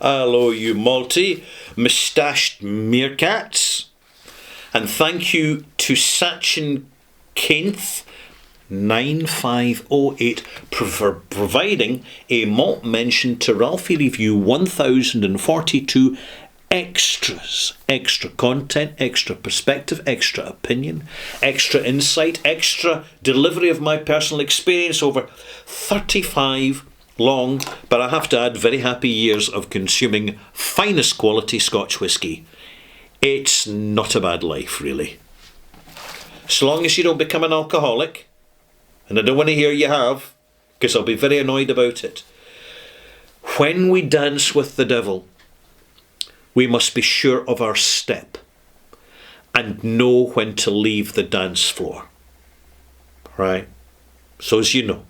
Hello, you multi-moustached meerkats. And thank you to Sachin Kainth 9508 for providing a malt mention to Ralphie Review 1042 extras. Extra content, extra perspective, extra opinion, extra insight, extra delivery of my personal experience over 35 long, but I have to add, very happy years of consuming finest quality Scotch whisky. It's not a bad life, really. So long as you don't become an alcoholic, and I don't want to hear you have, because I'll be very annoyed about it. When we dance with the devil, we must be sure of our step and know when to leave the dance floor. Right? So as you know,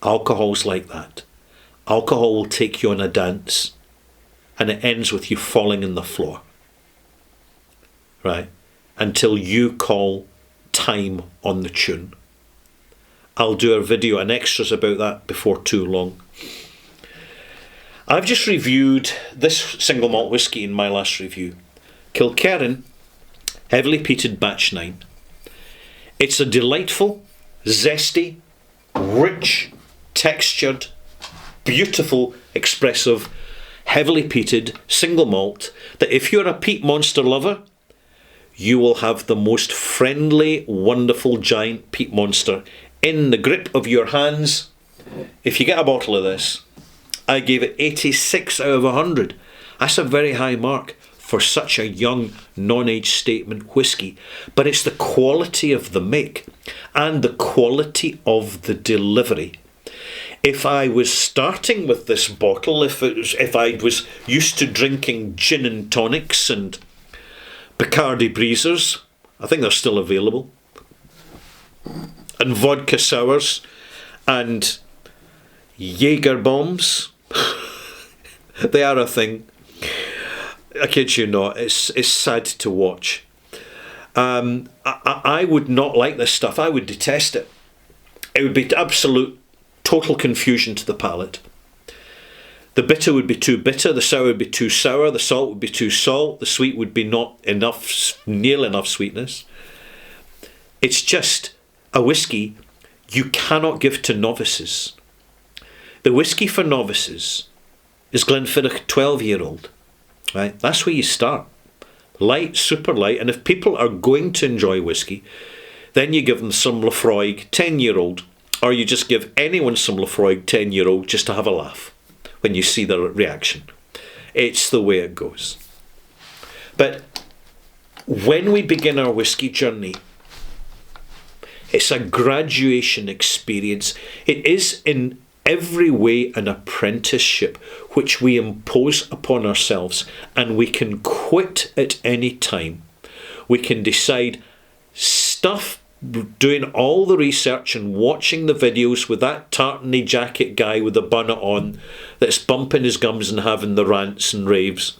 alcohol's like that. Alcohol will take you on a dance and it ends with you falling on the floor. Right? Until you call time on the tune. I'll do a video and extras about that before too long. I've just reviewed this single malt whisky in my last review. Kilkerran Heavily Peated Batch 9. It's a delightful, zesty, rich, textured, beautiful, expressive, heavily peated single malt that if you're a peat monster lover, you will have the most friendly, wonderful giant peat monster in the grip of your hands. If you get a bottle of this, I gave it 86 out of 100. That's a very high mark for such a young, non-age statement whisky. But it's the quality of the make and the quality of the delivery. If I was starting with this bottle, if I was used to drinking gin and tonics and Bacardi Breezers, I think they're still available, and vodka sours and Jaeger bombs, they are a thing. I kid you not, it's sad to watch. I would not like this stuff. I would detest it. It would be absolute total confusion to the palate. The bitter would be too bitter, the sour would be too sour, the salt would be too salt, the sweet would be not enough, nearly enough sweetness. It's just a whisky you cannot give to novices. The whisky for novices is Glenfiddich 12-year-old. Right? That's where you start. Light, super light, and if people are going to enjoy whisky, then you give them some Laphroaig 10-year-old, or you just give anyone some Laphroaig 10-year-old just to have a laugh when you see their reaction. It's the way it goes. But when we begin our whisky journey, it's a graduation experience. It is in every way an apprenticeship which we impose upon ourselves, and we can quit at any time. We can decide, stuff doing all the research and watching the videos with that tartany jacket guy with the bonnet on that's bumping his gums and having the rants and raves.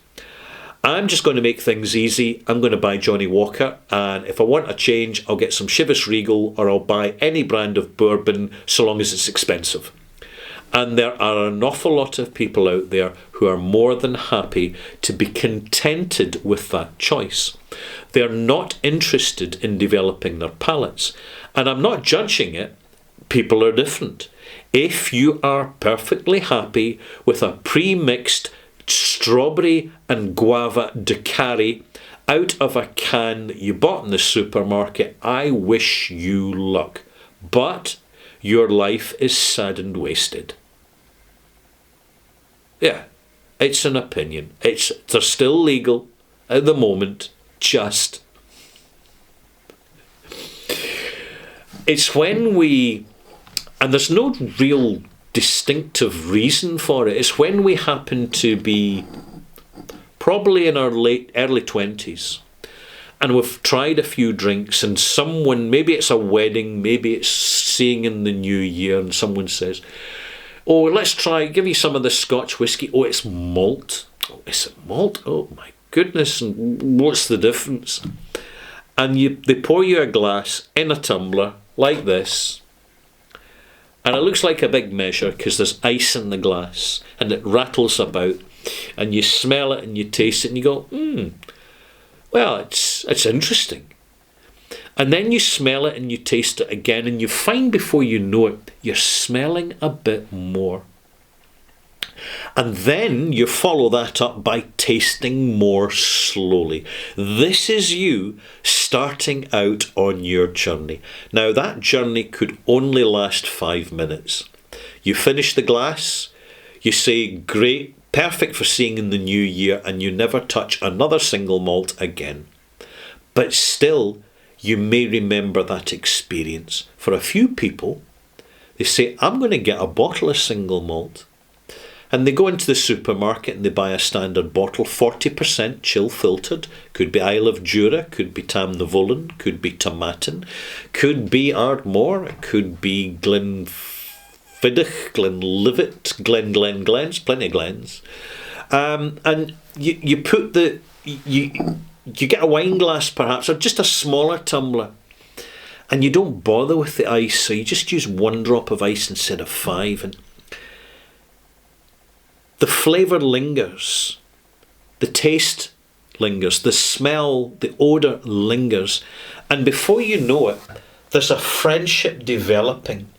I'm just going to make things easy. I'm going to buy Johnny Walker, and if I want a change, I'll get some Chivas Regal, or I'll buy any brand of bourbon so long as it's expensive. And there are an awful lot of people out there who are more than happy to be contented with that choice. They're not interested in developing their palates. And I'm not judging it. People are different. If you are perfectly happy with a pre-mixed strawberry and guava Ducari out of a can that you bought in the supermarket, I wish you luck. But your life is sad and wasted. Yeah, it's an opinion. They're still legal at the moment, just. It's when we, and there's no real distinctive reason for it, it's when we happen to be probably in our early 20s, and we've tried a few drinks, and someone, maybe it's a wedding, maybe it's seeing in the new year, and someone says, oh, let's give you some of this Scotch whisky. Oh, it's malt. Oh, is it malt? Oh my goodness, and what's the difference? And they pour you a glass in a tumbler like this, and it looks like a big measure because there's ice in the glass and it rattles about, and you smell it and you taste it and you go, well, it's interesting. And then you smell it and you taste it again, and you find before you know it, you're smelling a bit more. And then you follow that up by tasting more slowly. This is you starting out on your journey. Now, that journey could only last 5 minutes. You finish the glass, you say, great, perfect for seeing in the new year, and you never touch another single malt again. But still, you may remember that experience. For a few people, they say, I'm going to get a bottle of single malt. And they go into the supermarket and they buy a standard bottle, 40% chill filtered. Could be Isle of Jura, could be Tam Novolen, could be Tomatin, could be Ardmore, it could be Glenfiddich, Glenlivet, Glens, plenty of Glens. And you put you get a wine glass perhaps, or just a smaller tumbler, and you don't bother with the ice, so you just use 1 drop of ice instead of 5, and the flavour lingers, the taste lingers, the smell, the odour lingers, and before you know it, there's a friendship developing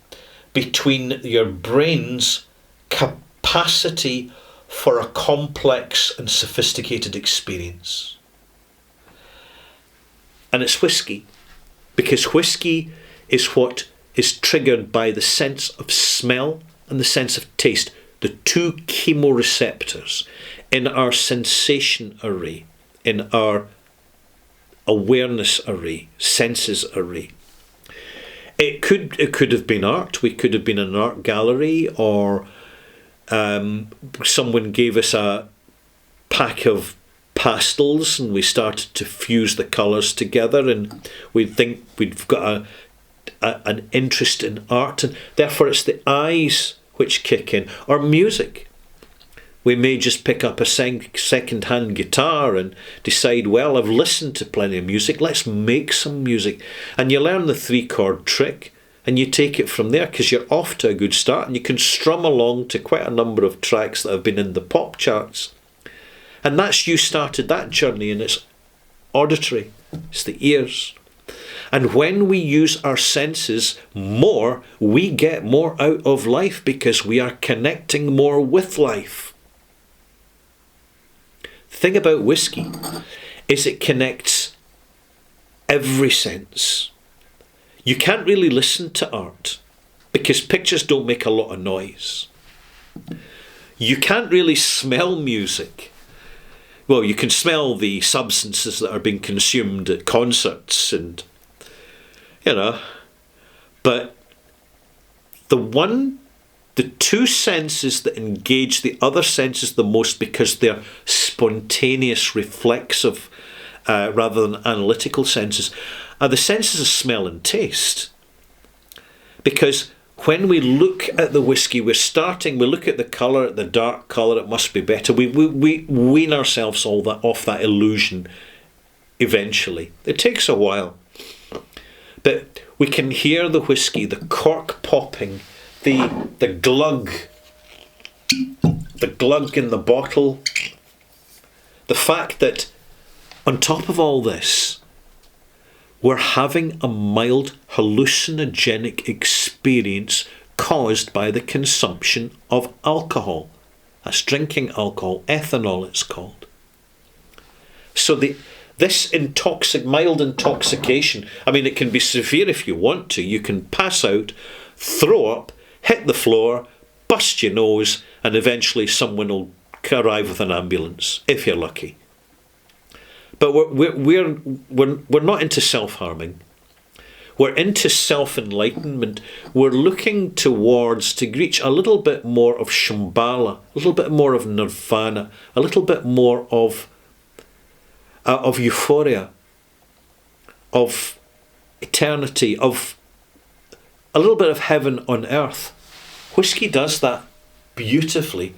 between your brain's capacity for a complex and sophisticated experience. And it's whiskey, because whiskey is what is triggered by the sense of smell and the sense of taste, the 2 chemoreceptors in our sensation array, in our awareness array, senses array. It could have been art. We could have been in an art gallery, or someone gave us a pack of pastels and we started to fuse the colours together, and we think we've got an interest in art, and therefore it's the eyes which kick in. Or music. We may just pick up a second-hand guitar and decide, well, I've listened to plenty of music, let's make some music. And you learn the 3-chord trick and you take it from there, because you're off to a good start and you can strum along to quite a number of tracks that have been in the pop charts. And that's you started that journey, and it's auditory, it's the ears. And when we use our senses more, we get more out of life because we are connecting more with life. The thing about whiskey is it connects every sense. You can't really listen to art because pictures don't make a lot of noise. You can't really smell music. Well, you can smell the substances that are being consumed at concerts and but the 2 senses that engage the other senses the most, because they're spontaneous, reflexive, rather than analytical senses, are the senses of smell and taste. Because when we look at the whiskey, we look at the colour, the dark colour, it must be better. We wean ourselves off that illusion eventually. It takes a while. But we can hear the whiskey, the cork popping, the glug in the bottle. The fact that on top of all this, we're having a mild hallucinogenic experience caused by the consumption of alcohol. That's drinking alcohol, ethanol it's called. So this mild intoxication, I mean, it can be severe if you want to. You can pass out, throw up, hit the floor, bust your nose, and eventually someone will arrive with an ambulance, if you're lucky. But we're not into self-harming. We're into self-enlightenment. We're looking to reach a little bit more of Shambhala, a little bit more of Nirvana, a little bit more of euphoria, of eternity, of a little bit of heaven on earth. Whiskey does that beautifully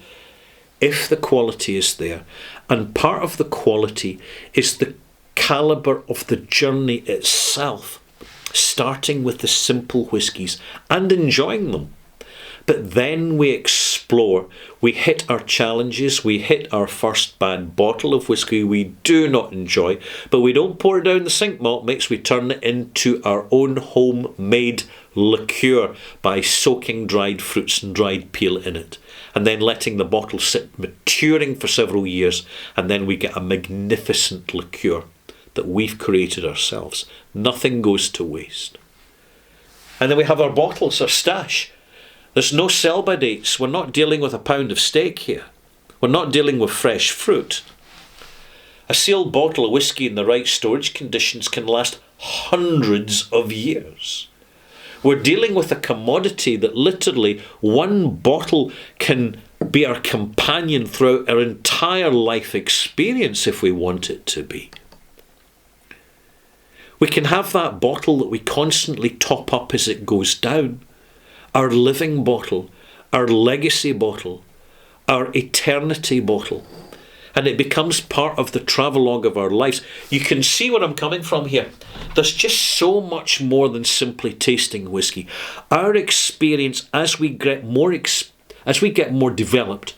if the quality is there. And part of the quality is the calibre of the journey itself, starting with the simple whiskies and enjoying them. But then we explore, we hit our challenges, we hit our first bad bottle of whiskey we do not enjoy, but we don't pour it down the sink malt mix, we turn it into our own homemade liqueur by soaking dried fruits and dried peel in it, and then letting the bottle sit maturing for several years, and then we get a magnificent liqueur that we've created ourselves. Nothing goes to waste. And then we have our bottles, our stash. There's no sell-by dates. We're not dealing with a pound of steak here. We're not dealing with fresh fruit. A sealed bottle of whiskey in the right storage conditions can last hundreds of years. We're dealing with a commodity that literally one bottle can be our companion throughout our entire life experience if we want it to be. We can have that bottle that we constantly top up as it goes down. Our living bottle, our legacy bottle, our eternity bottle. And it becomes part of the travelogue of our lives. You can see where I'm coming from here. There's just so much more than simply tasting whiskey. Our experience as we get more developed,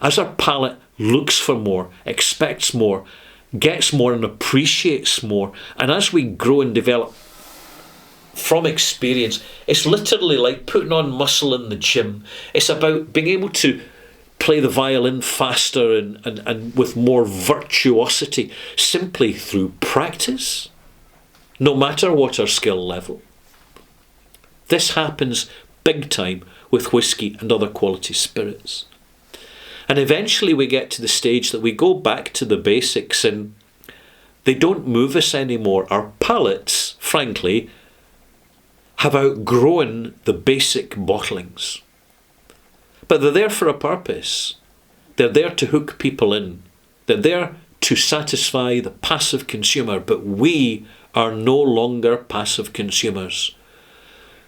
as our palate looks for more, expects more, gets more and appreciates more, and as we grow and develop from experience, it's literally like putting on muscle in the gym. It's about being able to play the violin faster and with more virtuosity simply through practice, no matter what our skill level. This happens big time with whiskey and other quality spirits. And eventually we get to the stage that we go back to the basics and they don't move us anymore. Our palates, frankly, have outgrown the basic bottlings. But they're there for a purpose. They're there to hook people in. They're there to satisfy the passive consumer, but we are no longer passive consumers.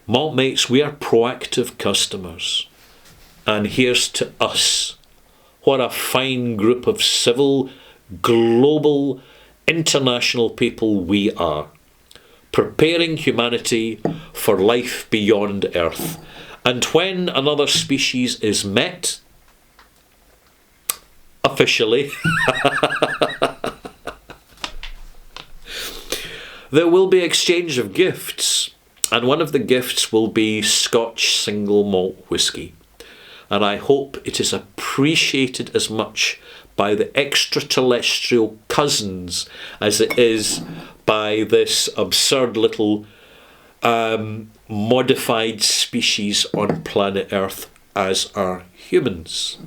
Maltmates, we are proactive customers. And here's to us. What a fine group of civil, global, international people we are. Preparing humanity for life beyond Earth. And when another species is met, officially, there will be exchange of gifts. And one of the gifts will be Scotch single malt whiskey. And I hope it is appreciated as much by the extraterrestrial cousins as it is by this absurd little modified species on planet Earth as are humans.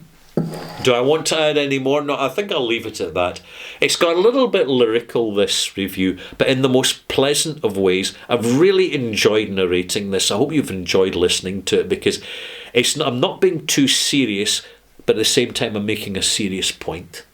Do I want to add any more? No, I think I'll leave it at that. It's got a little bit lyrical, this review, but in the most pleasant of ways. I've really enjoyed narrating this. I hope you've enjoyed listening to it, because I'm not being too serious, but at the same time I'm making a serious point.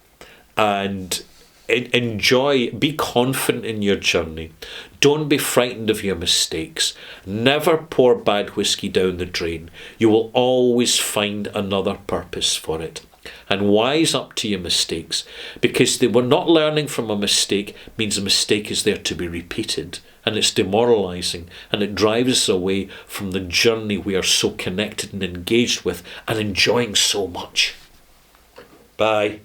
And enjoy, be confident in your journey. Don't be frightened of your mistakes. Never pour bad whiskey down the drain. You will always find another purpose for it. And wise up to your mistakes, because they were not learning from a mistake means a mistake is there to be repeated, and it's demoralising, and it drives us away from the journey we are so connected and engaged with and enjoying so much. Bye.